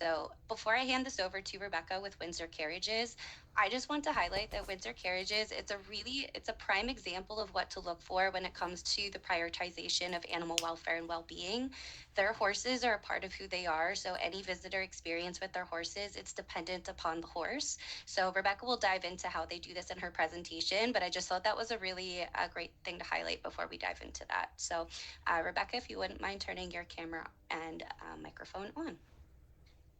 So before I hand this over to Rebecca with Windsor Carriages, I just want to highlight that Windsor Carriages, it's a prime example of what to look for when it comes to the prioritization of animal welfare and well-being. Their horses are a part of who they are, so any visitor experience with their horses, it's dependent upon the horse. So Rebecca will dive into how they do this in her presentation, but I just thought that was a really great thing to highlight before we dive into that. So Rebecca, if you wouldn't mind turning your camera and microphone on.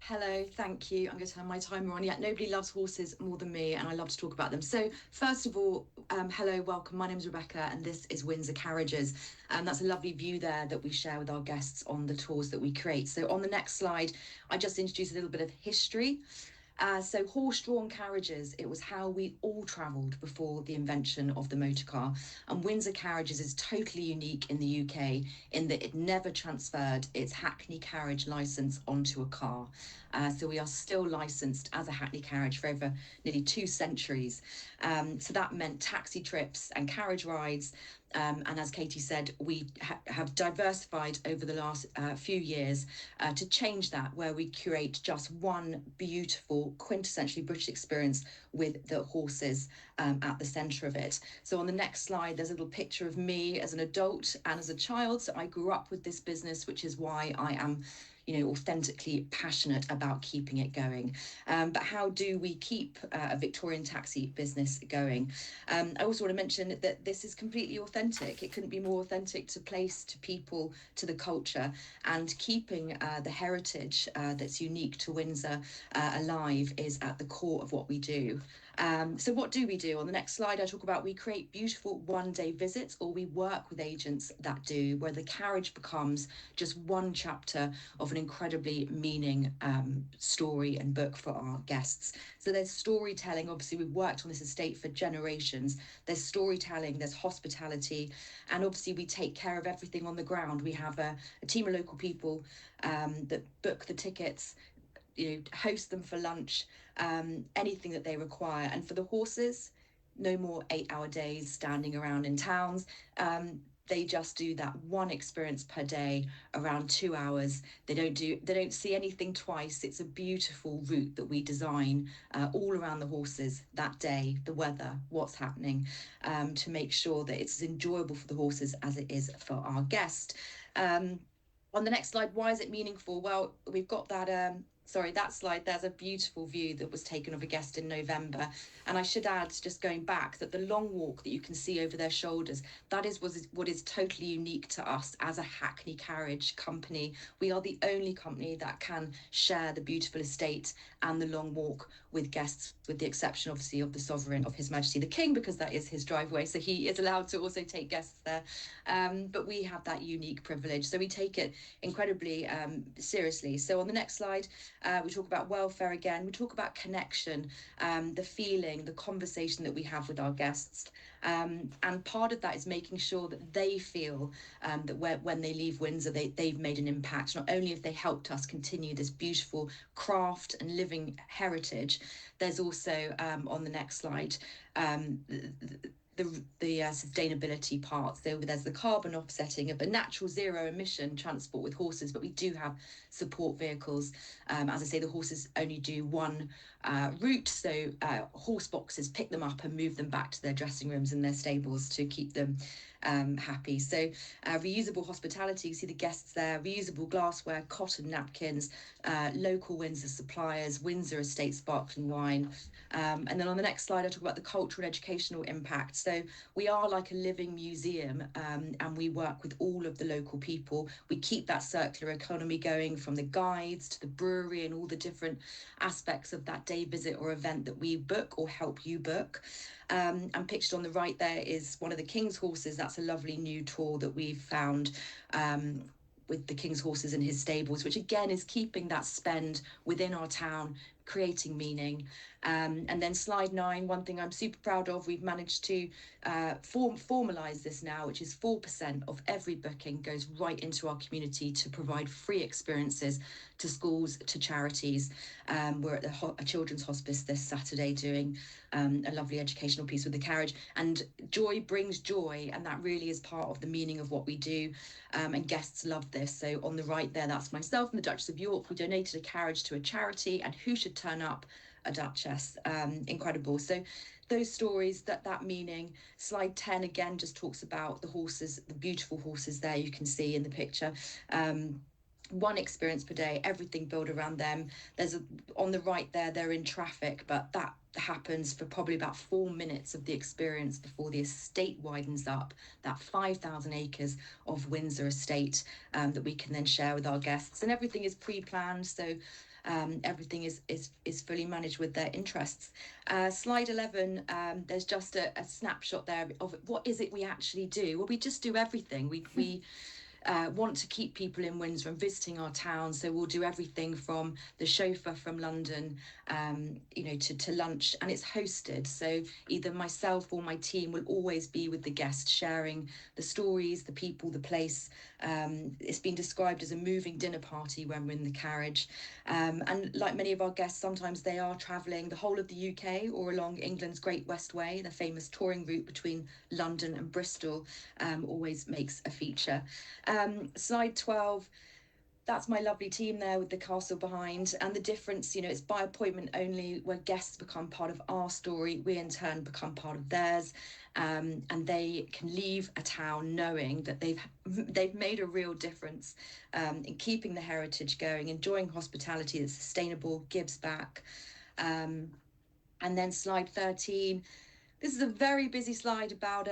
Hello, thank you. I'm going to turn my timer on. Yeah, nobody loves horses more than me, and I love to talk about them. So, first of all, hello, welcome. My name is Rebecca, and this is Windsor Carriages. That's a lovely view there that we share with our guests on the tours that we create. So, on the next slide, I just introduce a little bit of history. So horse-drawn carriages, it was how we all travelled before the invention of the motor car. And Windsor Carriages is totally unique in the UK in that it never transferred its Hackney carriage licence onto a car. So we are still licensed as a Hackney carriage for over nearly 2 centuries. So that meant taxi trips and carriage rides. And as Katie said, we have diversified over the last few years to change that, where we curate just one beautiful, quintessentially British experience with the horses at the centre of it. So on the next slide, there's a little picture of me as an adult and as a child. So I grew up with this business, which is why I am authentically passionate about keeping it going. But how do we keep a Victorian taxi business going? I also want to mention that this is completely authentic. It couldn't be more authentic to place, to people, to the culture, and keeping the heritage that's unique to Windsor alive is at the core of what we do. So what do we do? On the next slide, I talk about we create beautiful one-day visits, or we work with agents that do, where the carriage becomes just one chapter of an incredibly meaning story and book for our guests. So there's storytelling. Obviously, we've worked on this estate for generations. There's storytelling, there's hospitality, and obviously we take care of everything on the ground. We have a team of local people that book the tickets, host them for lunch, anything that they require. And for the horses, no more 8-hour days standing around in towns. They just do that one experience per day, around 2 hours. They don't see anything twice. It's a beautiful route that we design all around the horses that day, the weather, what's happening, to make sure that it's as enjoyable for the horses as it is for our guest. On the next slide, why is it meaningful? Well, we've got that slide, there's a beautiful view that was taken of a guest in November. And I should add, just going back, that the long walk that you can see over their shoulders, that is what is totally unique to us as a Hackney carriage company. We are the only company that can share the beautiful estate and the long walk with guests, with the exception, obviously, of the Sovereign, of His Majesty the King, because that is his driveway. So he is allowed to also take guests there. But we have that unique privilege. So we take it incredibly seriously. So on the next slide, we talk about welfare again. We talk about connection, the feeling, the conversation that we have with our guests. And part of that is making sure that they feel that when they leave Windsor, they've made an impact. Not only have they helped us continue this beautiful craft and living heritage, there's also, on the next slide, the sustainability part. So there's the carbon offsetting of a natural zero emission transport with horses, but we do have support vehicles. As I say, the horses only do one route, so horse boxes pick them up and move them back to their dressing rooms and their stables to keep them happy. So reusable hospitality, you see the guests there, reusable glassware, cotton napkins, local Windsor suppliers, Windsor Estate sparkling wine. And then on the next slide, I talk about the cultural and educational impact. So we are like a living museum, and we work with all of the local people. We keep that circular economy going, from the guides to the brewery and all the different aspects of that day visit or event that we book or help you book. And pictured on the right there is one of the King's horses. That's a lovely new tour that we've found with the King's horses in his stables, which again is keeping that spend within our town, creating meaning. And then slide 9, one thing I'm super proud of, we've managed to formalise this now, which is 4% of every booking goes right into our community to provide free experiences to schools, to charities. We're at a children's hospice this Saturday doing a lovely educational piece with the carriage. And joy brings joy, and that really is part of the meaning of what we do. And guests love this. So on the right there, that's myself and the Duchess of York. We donated a carriage to a charity, and who should turn up? A duchess. Incredible. So those stories, that meaning. Slide 10 again just talks about the horses, the beautiful horses there you can see in the picture. One experience per day, everything built around them. On the right there, they're in traffic, but that happens for probably about 4 minutes of the experience before the estate widens up, that 5,000 acres of Windsor estate, that we can then share with our guests. And everything is pre-planned, so everything is fully managed with their interests. Slide 11, there's just a snapshot there of what is it we actually do. Well, we just do everything. We want to keep people in Windsor and visiting our town, so we'll do everything from the chauffeur from London, to lunch, and it's hosted. So either myself or my team will always be with the guest, sharing the stories, the people, the place. It's been described as a moving dinner party when we're in the carriage. And like many of our guests, sometimes they are travelling the whole of the UK or along England's Great West Way, the famous touring route between London and Bristol, always makes a feature. Slide 12, that's my lovely team there with the castle behind. And the difference, it's by appointment only, where guests become part of our story. We in turn become part of theirs. And they can leave a town knowing that they've made a real difference in keeping the heritage going, enjoying hospitality that's sustainable, gives back. And then slide 13, this is a very busy slide about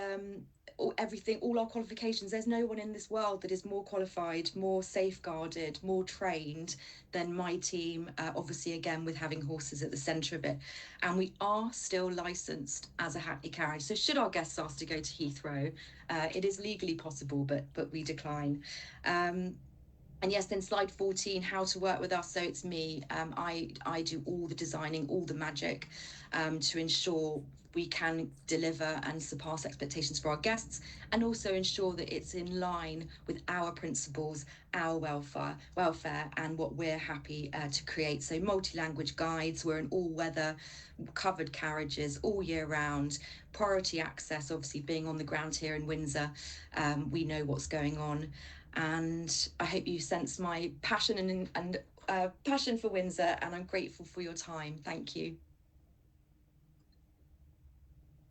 everything, all our qualifications. There's no one in this world that is more qualified, more safeguarded, more trained than my team, obviously again with having horses at the centre of it. And we are still licensed as a Hackney carriage, so should our guests ask to go to Heathrow, it is legally possible, but we decline. And yes, then slide 14, how to work with us. So it's me. I do all the designing, all the magic, to ensure we can deliver and surpass expectations for our guests, and also ensure that it's in line with our principles, our welfare, and what we're happy to create. So multi-language guides, we're in all-weather covered carriages all year round, priority access, obviously being on the ground here in Windsor, we know what's going on. And I hope you sense my passion and passion for Windsor, and I'm grateful for your time. Thank you.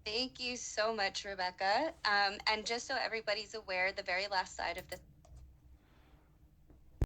Thank you so much, Rebecca. And just so everybody's aware, the very last slide of this